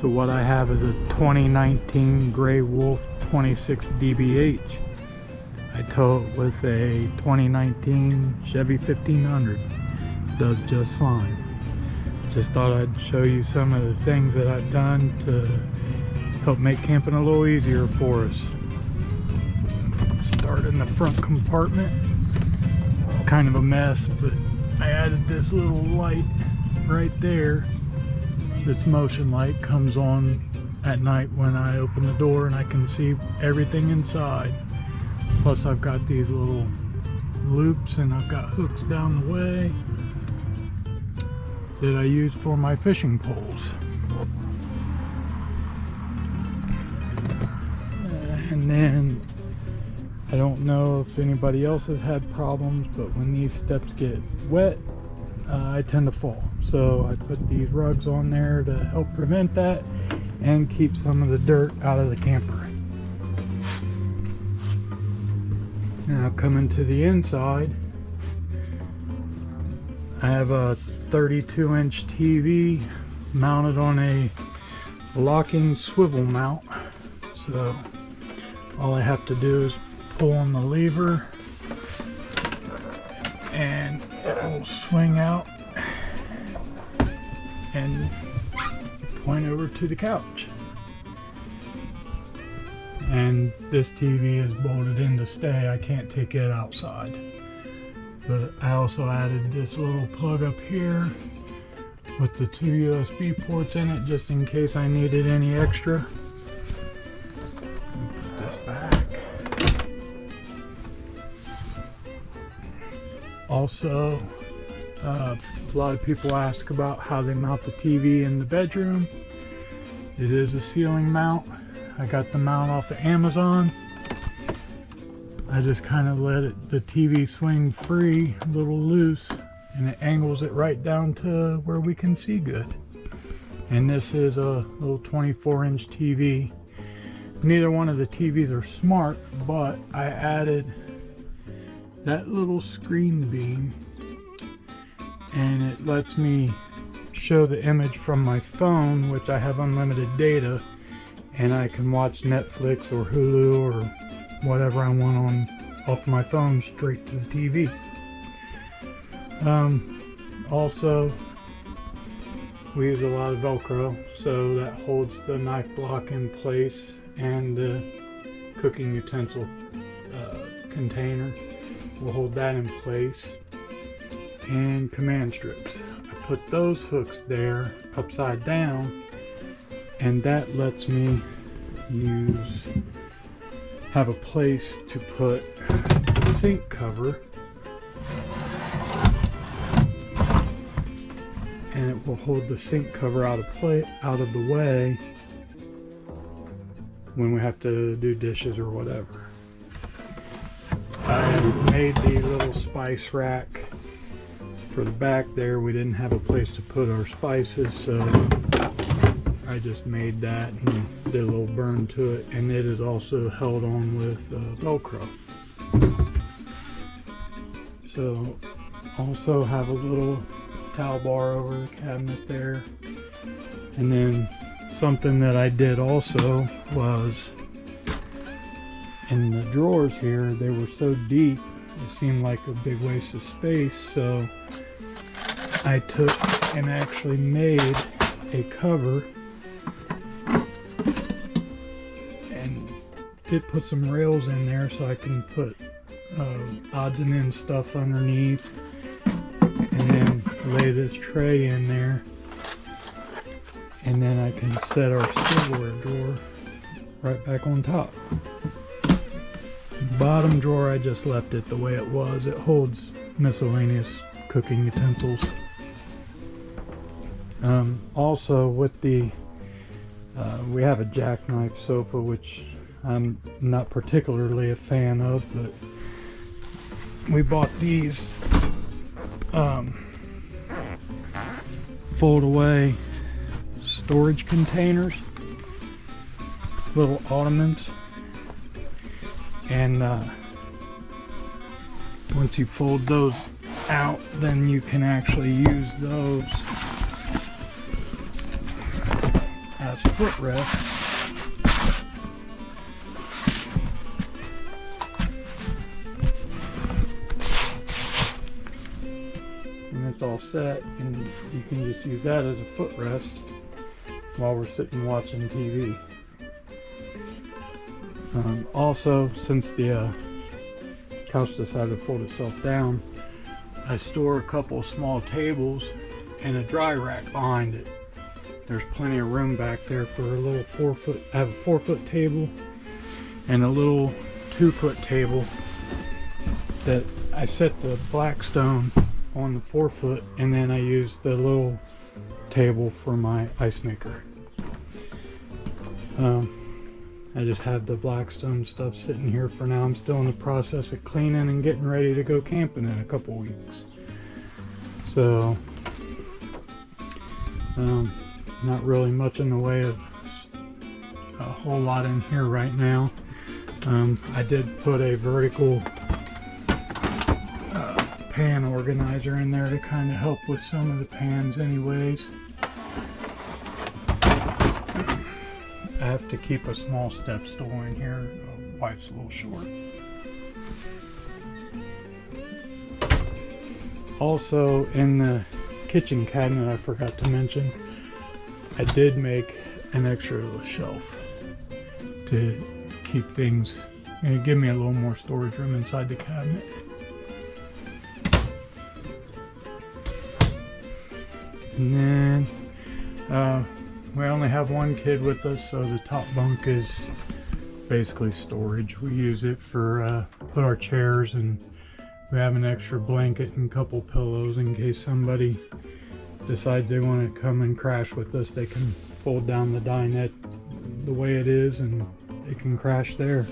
So what I have is a 2019 Gray Wolf 26 DBH. I tow it with a 2019 Chevy 1500. Does just fine. Just thought I'd show you some of the things that I've done to help make camping a little easier for us. Start in the front compartment. It's kind of a mess, but I added this little light right there. This motion light comes on at night when I open the door and I can see everything inside. Plus I've got these little loops and I've got hooks down the way that I use for my fishing poles. And then I don't know if anybody else has had problems, but when these steps get wet, I tend to fall. So I put these rugs on there to help prevent that and keep some of the dirt out of the camper. Now coming to the inside, I have a 32-inch TV mounted on a locking swivel mount. So all I have to do is pull on the lever and it will swing out and point over to the couch. And this TV is bolted in to stay. I can't take it outside. But I also added this little plug up here with the 2 USB ports in it just in case I needed any extra. Put this back. Also, a lot of people ask about how they mount the TV in the bedroom. It is a ceiling mount. I got the mount off of Amazon. I just kind of let the TV swing free, a little loose, and it angles it right down to where we can see good. And this is a little 24-inch TV. Neither one of the TVs are smart, but I added that little screen beam and it lets me show the image from my phone, which I have unlimited data, and I can watch Netflix or Hulu or whatever I want on off my phone straight to the TV. Also, we use a lot of Velcro, so that holds the knife block in place, and the cooking utensil container will hold that in place, and command strips. I put those hooks there upside down, and that lets me have a place to put the sink cover, and it will hold the sink cover out of the way when we have to do dishes or whatever. I made the little spice rack for the back there. We didn't have a place to put our spices, so I just made that and did a little burn to it, and it is also held on with Velcro. So also have a little towel bar over the cabinet there. And then something that I did also was in the drawers here, they were so deep it seemed like a big waste of space, so I took and actually made a cover, and did put some rails in there so I can put odds and ends stuff underneath, and then lay this tray in there, and then I can set our silverware drawer right back on top. Bottom drawer, I just left it the way it was. It holds miscellaneous cooking utensils. Also with the we have a jackknife sofa, which I'm not particularly a fan of, but we bought these fold away storage containers, little ottomans, and once you fold those out, then you can actually use those has footrests. And it's all set, and you can just use that as a footrest while we're sitting watching TV. Also, since the couch decided to fold itself down, I store a couple of small tables and a dry rack behind it. There's plenty of room back there for a little 4-foot. I have a 4-foot table and a little 2-foot table that I set the Blackstone on the 4-foot, and then I use the little table for my ice maker. I just have the Blackstone stuff sitting here for now. I'm still in the process of cleaning and getting ready to go camping in a couple weeks. So, not really much in the way of a whole lot in here right now. I did put a vertical pan organizer in there to kind of help with some of the pans anyways. I have to keep a small step stool in here. Wife's a little short. Also, in the kitchen cabinet, I forgot to mention, I did make an extra little shelf to keep things, and give me a little more storage room inside the cabinet. And then we only have one kid with us, so the top bunk is basically storage. We use it for put our chairs, and we have an extra blanket and a couple pillows in case somebody decides they want to come and crash with us. They can fold down the dinette the way it is and they can crash there.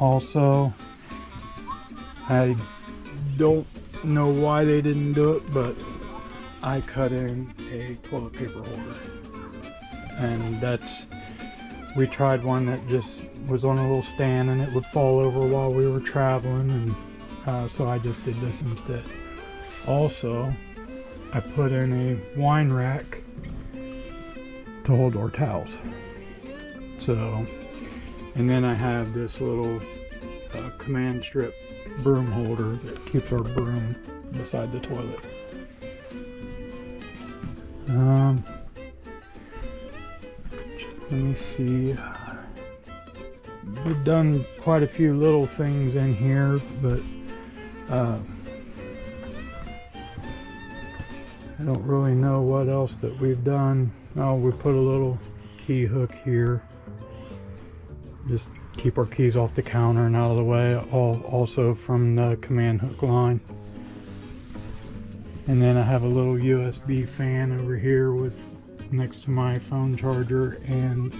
Also, I don't know why they didn't do it, but I cut in a toilet paper holder, and we tried one that just was on a little stand and it would fall over while we were traveling, and so I just did this instead. Also, I put in a wine rack to hold our towels. So, and then I have this little command strip broom holder that keeps our broom beside the toilet. Let me see. We've done quite a few little things in here, but I don't really know what else that we've done. Oh, we put a little key hook here. Just keep our keys off the counter and out of the way, also from the command hook line. And then I have a little USB fan over here with next to my phone charger and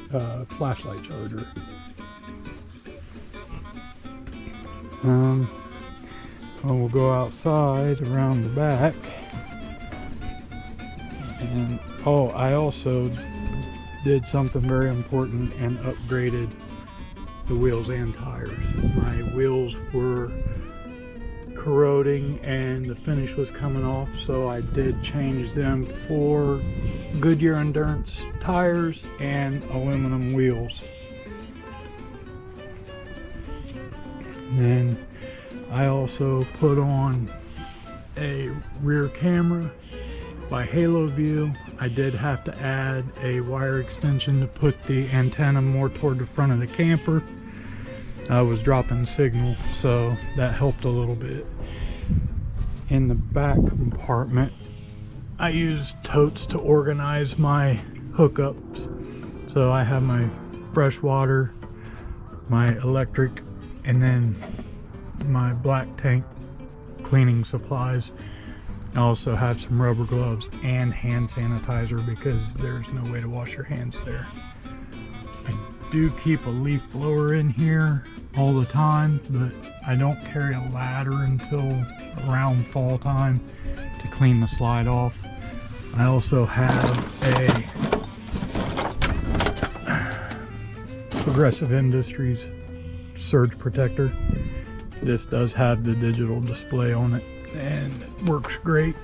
flashlight charger. We'll go outside around the back. And I also did something very important and upgraded the wheels and tires. My wheels were corroding and the finish was coming off, so I did change them for Goodyear Endurance tires and aluminum wheels. And I also put on a rear camera by Halo View. I did have to add a wire extension to put the antenna more toward the front of the camper. I was dropping signal, so that helped a little bit. In the back compartment, I use totes to organize my hookups. So I have my fresh water, my electric, and then my black tank cleaning supplies. I also have some rubber gloves and hand sanitizer because there's no way to wash your hands there. I do keep a leaf blower in here all the time, but I don't carry a ladder until around fall time to clean the slide off. I also have a Progressive Industries surge protector. This does have the digital display on it and it works great.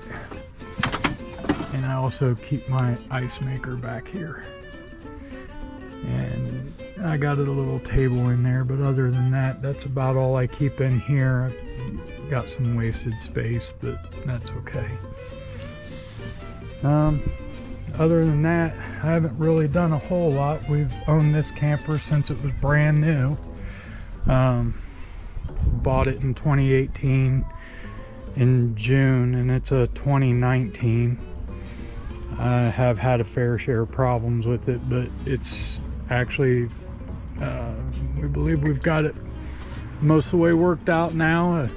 And I also keep my ice maker back here. And I got a little table in there, but other than that, that's about all I keep in here. I've got some wasted space, but that's okay. Other than that, I haven't really done a whole lot. We've owned this camper since it was brand new. Bought it in 2018 in June, and it's a 2019. I have had a fair share of problems with it, but it's actually, we believe we've got it most of the way worked out now. I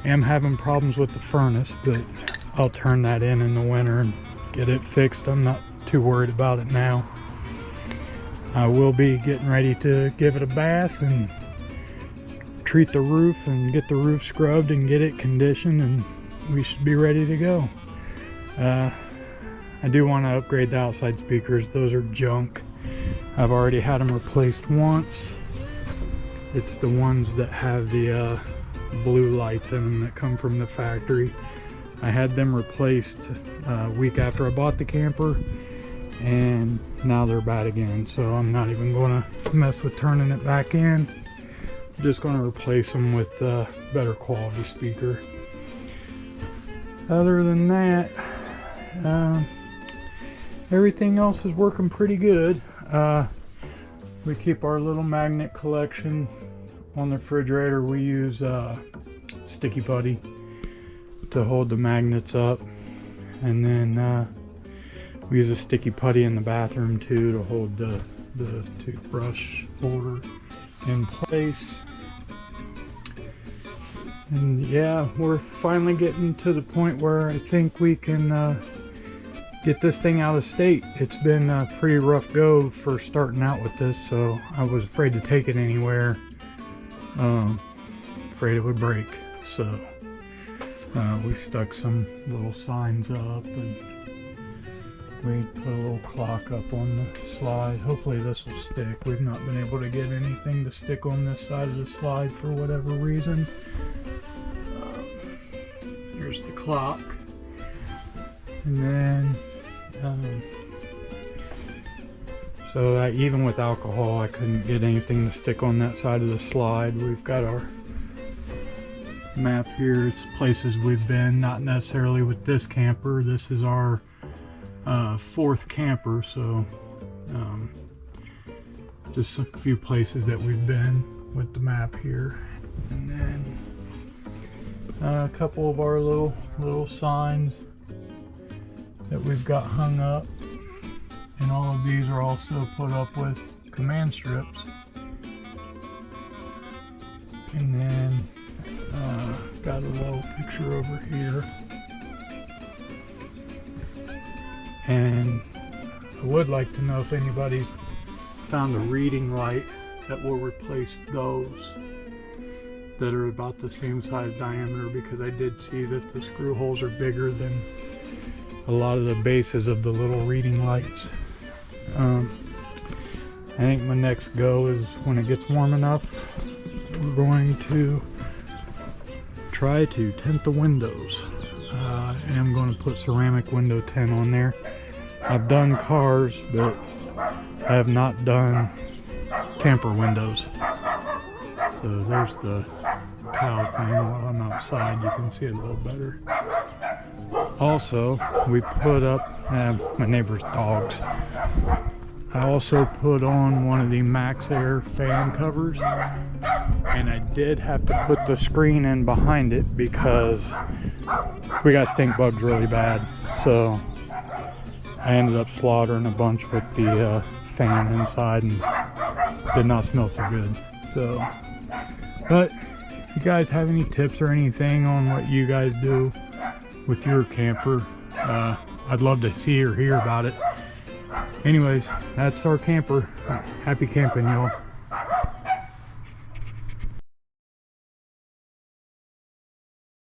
am having problems with the furnace, but I'll turn that in the winter and get it fixed. I'm not too worried about it now. I will be getting ready to give it a bath and treat the roof and get the roof scrubbed and get it conditioned, and we should be ready to go. I do want to upgrade the outside speakers. Those are junk. I've already had them replaced once. It's the ones that have the blue lights in them that come from the factory. I had them replaced a week after I bought the camper, and now they're bad again. So I'm not even going to mess with turning it back in. I'm just going to replace them with a better quality speaker. Other than that, everything else is working pretty good. We keep our little magnet collection on the refrigerator. We use sticky putty to hold the magnets up, and then we use a sticky putty in the bathroom too to hold the toothbrush holder in place. And yeah, we're finally getting to the point where I think we can get this thing out of state. It's been a pretty rough go for starting out with this, so I was afraid to take it anywhere. Afraid it would break. So we stuck some little signs up, and we put a little clock up on the slide. Hopefully this will stick. We've not been able to get anything to stick on this side of the slide for whatever reason. Here's the clock. And then so that even with alcohol, I couldn't get anything to stick on that side of the slide. We've got our map here. It's places we've been, not necessarily with this camper. This is our fourth camper, so just a few places that we've been with the map here. And then a couple of our little signs that we've got hung up, and all of these are also put up with command strips. And then got a little picture over here, and I would like to know if anybody found a reading light that will replace those that are about the same size diameter, because I did see that the screw holes are bigger than a lot of the bases of the little reading lights. I think my next go is when it gets warm enough, we're going to try to tint the windows. And I'm going to put ceramic window tint on there. I've done cars, but I have not done camper windows. So there's the tile thing. While I'm outside, you can see it a little better. Also, we put up my neighbor's dogs. I also put on one of the Max Air fan covers, and I did have to put the screen in behind it because we got stink bugs really bad. So I ended up slaughtering a bunch with the fan inside, and did not smell so good. So, but if you guys have any tips or anything on what you guys do with your camper, I'd love to see or hear about it. Anyways, that's our camper. Happy camping, y'all.